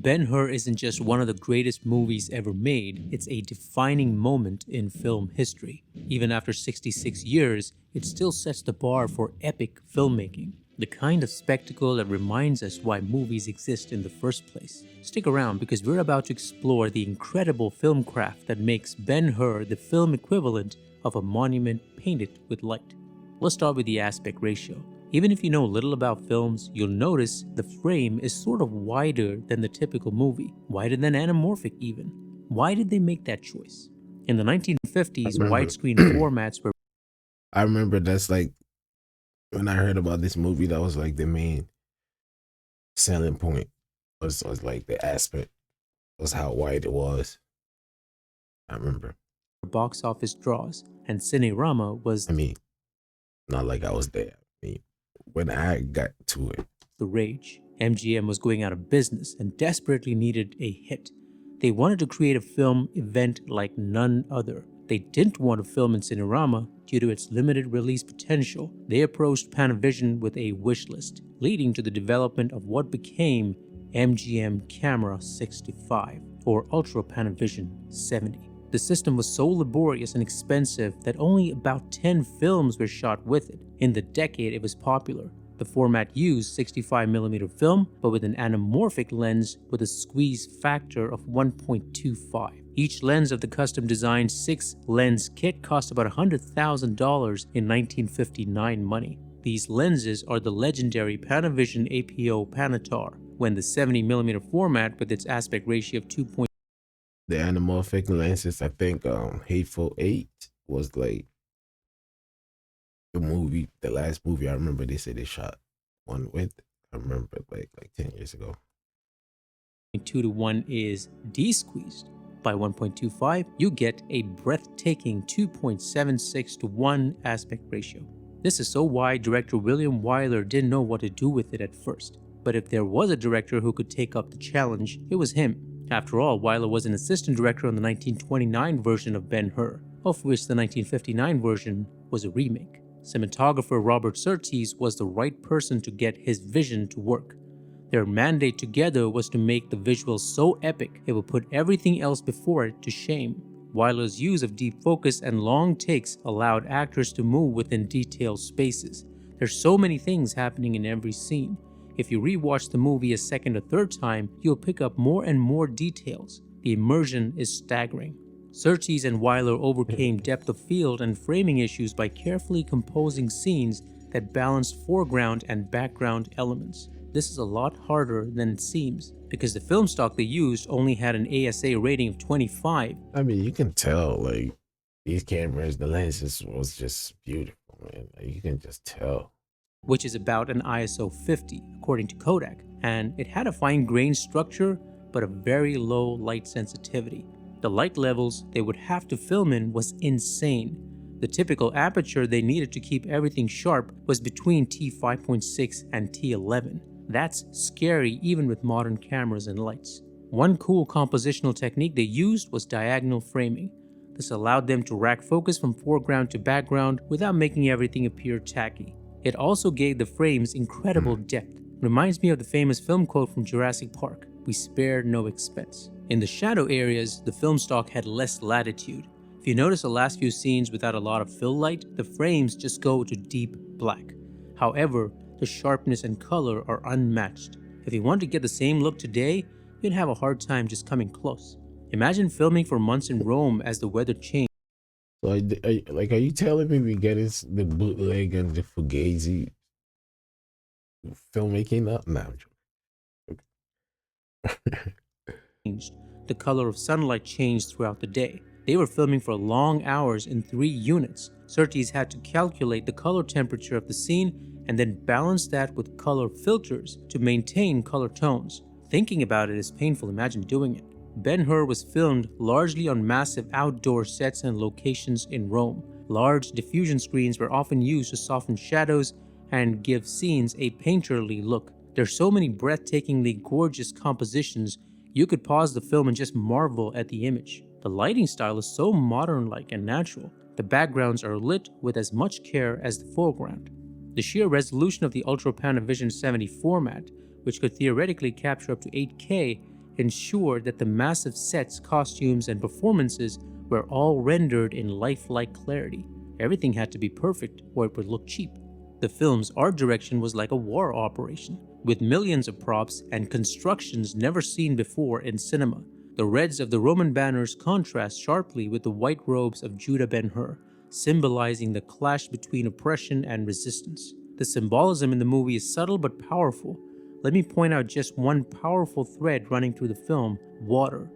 Ben-Hur isn't just one of the greatest movies ever made, it's a defining moment in film history. Even after 66 years, it still sets the bar for epic filmmaking, the kind of spectacle that reminds us why movies exist in the first place. Stick around because we're about to explore the incredible film craft that makes Ben-Hur the film equivalent of a monument painted with light. Let's start with the aspect ratio. Even if you know little about films, you'll notice the frame is sort of wider than the typical movie, wider than anamorphic even. Why did they make that choice? In the 1950s, remember widescreen formats were I remember that's like when I heard about this movie, that was like the main selling point was like the aspect, was how wide it was. I remember. box office draws, and Cinerama was I mean, not like I was there. I mean, when I got to it, the rage. MGM was going out of business and desperately needed a hit. They wanted to create a film event like none other. They didn't want to film in Cinerama due to its limited release potential. They approached Panavision with a wish list, leading to the development of what became MGM Camera 65 or Ultra Panavision 70. The system was so laborious and expensive that only about 10 films were shot with it. In the decade it was popular. The format used 65mm film, but with an anamorphic lens with a squeeze factor of 1.25. Each lens of the custom-designed 6-lens kit cost about $100,000 in 1959 money. These lenses are the legendary Panavision APO Panatar, when the 70mm format with its aspect ratio of 2. the anamorphic lenses, I think Hateful Eight was like the last movie I remember they said they shot one with. I remember like 10 years ago. 2:1 is de-squeezed. By 1.25, you get a breathtaking 2.76:1 aspect ratio. This is so wide director William Wyler didn't know what to do with it at first. But if there was a director who could take up the challenge, it was him. After all, Wyler was an assistant director on the 1929 version of Ben-Hur, of which the 1959 version was a remake. Cinematographer Robert Surtees was the right person to get his vision to work. Their mandate together was to make the visuals so epic it would put everything else before it to shame. Wyler's use of deep focus and long takes allowed actors to move within detailed spaces. There's so many things happening in every scene. If you rewatch the movie a second or third time, you'll pick up more and more details. The immersion is staggering. Surtees and Wyler overcame depth of field and framing issues by carefully composing scenes that balanced foreground and background elements. This is a lot harder than it seems, because the film stock they used only had an ASA rating of 25. I mean, you can tell like these cameras, the lenses was just beautiful, man. Like, you can just tell. Which is about an ISO 50, according to Kodak, and it had a fine-grained structure but a very low light sensitivity. The light levels they would have to film in was insane. The typical aperture they needed to keep everything sharp was between t5.6 and t11. That's scary even with modern cameras and lights. One cool compositional technique they used was diagonal framing. This allowed them to rack focus from foreground to background without making everything appear tacky. It also gave the frames incredible depth. Reminds me of the famous film quote from Jurassic Park, "We spared no expense." In the shadow areas, the film stock had less latitude. If you notice the last few scenes without a lot of fill light, the frames just go to deep black. However, the sharpness and color are unmatched. If you want to get the same look today, you'd have a hard time just coming close. Imagine filming for months in Rome as the weather changed. So, are you telling me we getting the bootleg and the fugazi filmmaking up? Nah, I'm joking. The color of sunlight changed throughout the day. They were filming for long hours in 3 units. Surtees had to calculate the color temperature of the scene and then balance that with color filters to maintain color tones. Thinking about it is painful, imagine doing it. Ben-Hur was filmed largely on massive outdoor sets and locations in Rome. Large diffusion screens were often used to soften shadows and give scenes a painterly look. There's so many breathtakingly gorgeous compositions, you could pause the film and just marvel at the image. The lighting style is so modern-like and natural. The backgrounds are lit with as much care as the foreground. The sheer resolution of the Ultra Panavision 70 format, which could theoretically capture up to 8K, ensured that the massive sets, costumes, and performances were all rendered in lifelike clarity. Everything had to be perfect or it would look cheap. The film's art direction was like a war operation, with millions of props and constructions never seen before in cinema. The reds of the Roman banners contrast sharply with the white robes of Judah Ben-Hur, symbolizing the clash between oppression and resistance. The symbolism in the movie is subtle but powerful. Let me point out just one powerful thread running through the film: water.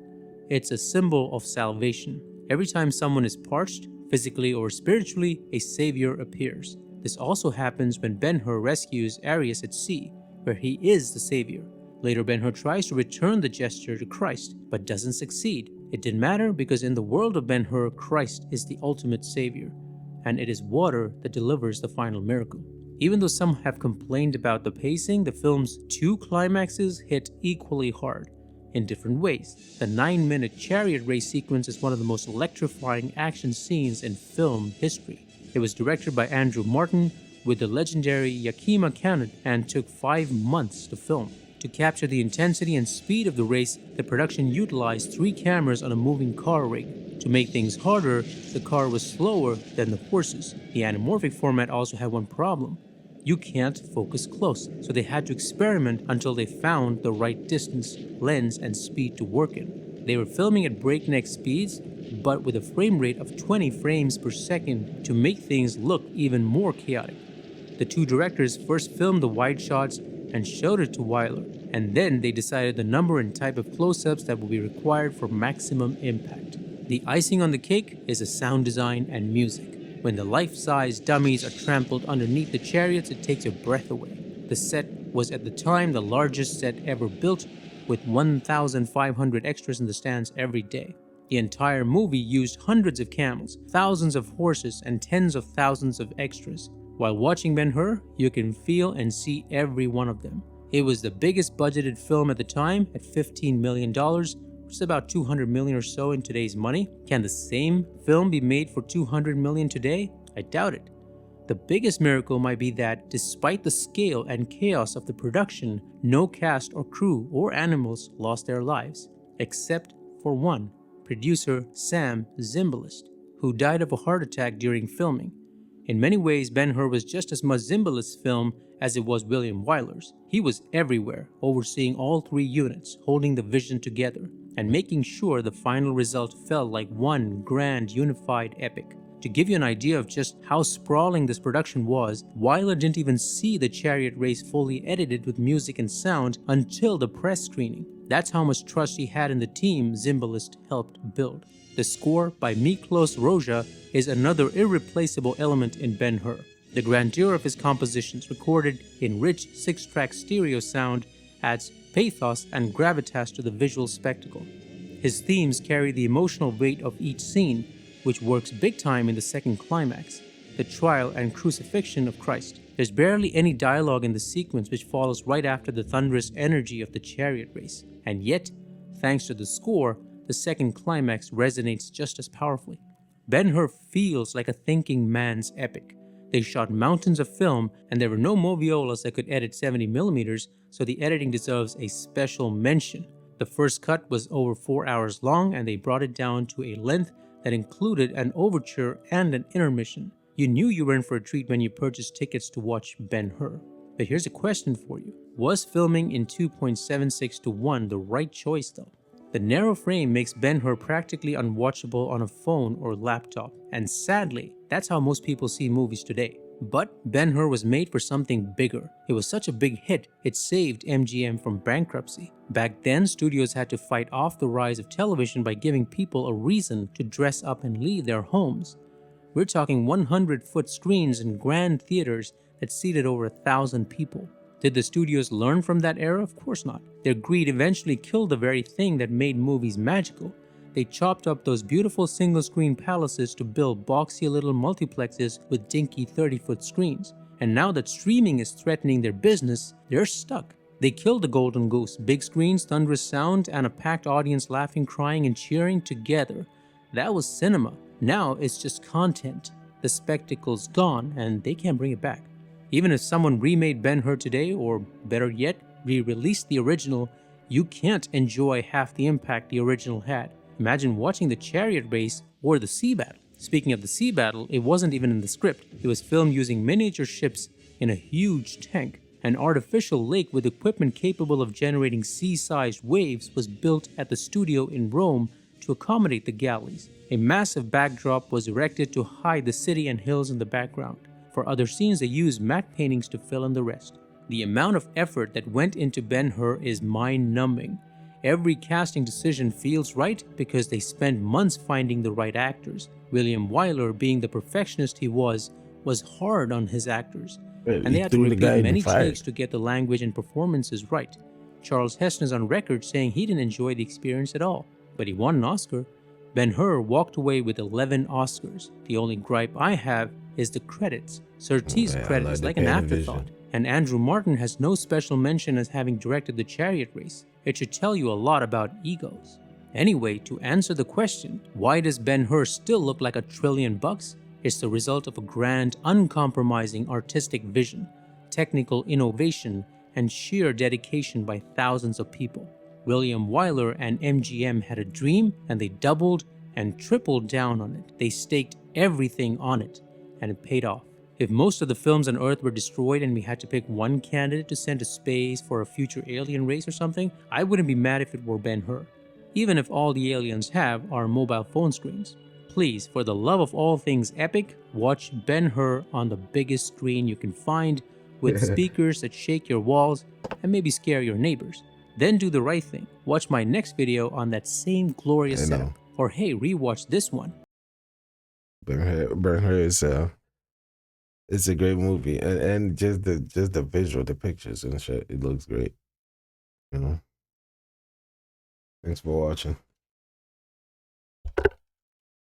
It's a symbol of salvation. Every time someone is parched, physically or spiritually, a savior appears. This also happens when Ben-Hur rescues Arius at sea, where he is the savior. Later, Ben-Hur tries to return the gesture to Christ, but doesn't succeed. It didn't matter because in the world of Ben-Hur, Christ is the ultimate savior, and it is water that delivers the final miracle. Even though some have complained about the pacing, the film's two climaxes hit equally hard, in different ways. The 9-minute chariot race sequence is one of the most electrifying action scenes in film history. It was directed by Andrew Martin with the legendary Yakima Cannon and took 5 months to film. To capture the intensity and speed of the race, the production utilized 3 cameras on a moving car rig. To make things harder, the car was slower than the horses. The anamorphic format also had one problem: you can't focus close, so they had to experiment until they found the right distance, lens, and speed to work in. They were filming at breakneck speeds, but with a frame rate of 20 frames per second to make things look even more chaotic. The two directors first filmed the wide shots and showed it to Wyler, and then they decided the number and type of close-ups that would be required for maximum impact. The icing on the cake is the sound design and music. When the life-size dummies are trampled underneath the chariots, it takes your breath away. The set was at the time the largest set ever built, with 1,500 extras in the stands every day. The entire movie used hundreds of camels, thousands of horses, and tens of thousands of extras. While watching Ben-Hur, you can feel and see every one of them. It was the biggest budgeted film at the time at $15 million, which is about $200 million or so in today's money. Can the same film be made for $200 million today? I doubt it. The biggest miracle might be that, despite the scale and chaos of the production, no cast or crew or animals lost their lives, except for one, producer Sam Zimbalist, who died of a heart attack during filming. In many ways, Ben-Hur was just as much Zimbalist's film as it was William Wyler's. He was everywhere, overseeing all 3 units, holding the vision together, and making sure the final result felt like one grand unified epic. To give you an idea of just how sprawling this production was, Wyler didn't even see the chariot race fully edited with music and sound until the press screening. That's how much trust he had in the team Zimbalist helped build. The score by Miklos Roja is another irreplaceable element in Ben-Hur. The grandeur of his compositions, recorded in rich 6-track stereo sound, adds pathos and gravitas to the visual spectacle. His themes carry the emotional weight of each scene, which works big time in the second climax, the trial and crucifixion of Christ. There's barely any dialogue in the sequence, which follows right after the thunderous energy of the chariot race. And yet, thanks to the score, the second climax resonates just as powerfully. Ben-Hur feels like a thinking man's epic. They shot mountains of film, and there were no moviolas that could edit 70mm, so the editing deserves a special mention. The first cut was over 4 hours long, and they brought it down to a length that included an overture and an intermission. You knew you were in for a treat when you purchased tickets to watch Ben-Hur. But here's a question for you. Was filming in 2.76:1 the right choice though? The narrow frame makes Ben-Hur practically unwatchable on a phone or laptop, and sadly, that's how most people see movies today. But Ben-Hur was made for something bigger. It was such a big hit, it saved MGM from bankruptcy. Back then, studios had to fight off the rise of television by giving people a reason to dress up and leave their homes. We're talking 100-foot screens in grand theaters that seated over 1,000 people. Did the studios learn from that era? Of course not. Their greed eventually killed the very thing that made movies magical. They chopped up those beautiful single-screen palaces to build boxy little multiplexes with dinky 30-foot screens. And now that streaming is threatening their business, they're stuck. They killed the golden goose: big screens, thunderous sound, and a packed audience laughing, crying, and cheering together. That was cinema. Now it's just content. The spectacle's gone, and they can't bring it back. Even if someone remade Ben-Hur today, or better yet, re-released the original, you can't enjoy half the impact the original had. Imagine watching the chariot race or the sea battle. Speaking of the sea battle, it wasn't even in the script. It was filmed using miniature ships in a huge tank. An artificial lake with equipment capable of generating sea-sized waves was built at the studio in Rome to accommodate the galleys. A massive backdrop was erected to hide the city and hills in the background. For other scenes, they used matte paintings to fill in the rest. The amount of effort that went into Ben-Hur is mind-numbing. Every casting decision feels right because they spent months finding the right actors. William Wyler, being the perfectionist he was hard on his actors, and they He had to threw the repeat guy in the many fire. takes to get the language and performances right. Charles Heston is on record saying he didn't enjoy the experience at all, but he won an Oscar. Ben-Hur walked away with 11 Oscars. The only gripe I have is the credits. Surtees' Man, I credit love is the like an Panavision. afterthought, and Andrew Martin has no special mention as having directed the chariot race. It should tell you a lot about egos. Anyway, to answer the question, why does Ben-Hur still look like $1 trillion? It's the result of a grand, uncompromising artistic vision, technical innovation, and sheer dedication by thousands of people. William Wyler and MGM had a dream, and they doubled and tripled down on it. They staked everything on it, and it paid off. If most of the films on Earth were destroyed and we had to pick one candidate to send to space for a future alien race or something, I wouldn't be mad if it were Ben-Hur, even if all the aliens have are mobile phone screens. Please, for the love of all things epic, watch Ben-Hur on the biggest screen you can find, with speakers that shake your walls and maybe scare your neighbors. Then do the right thing. Watch my next video on that same glorious setup. Or hey, rewatch this one. Ben-Hur is it's a great movie, and just the visual, the pictures and shit, it looks great. You know. Thanks for watching.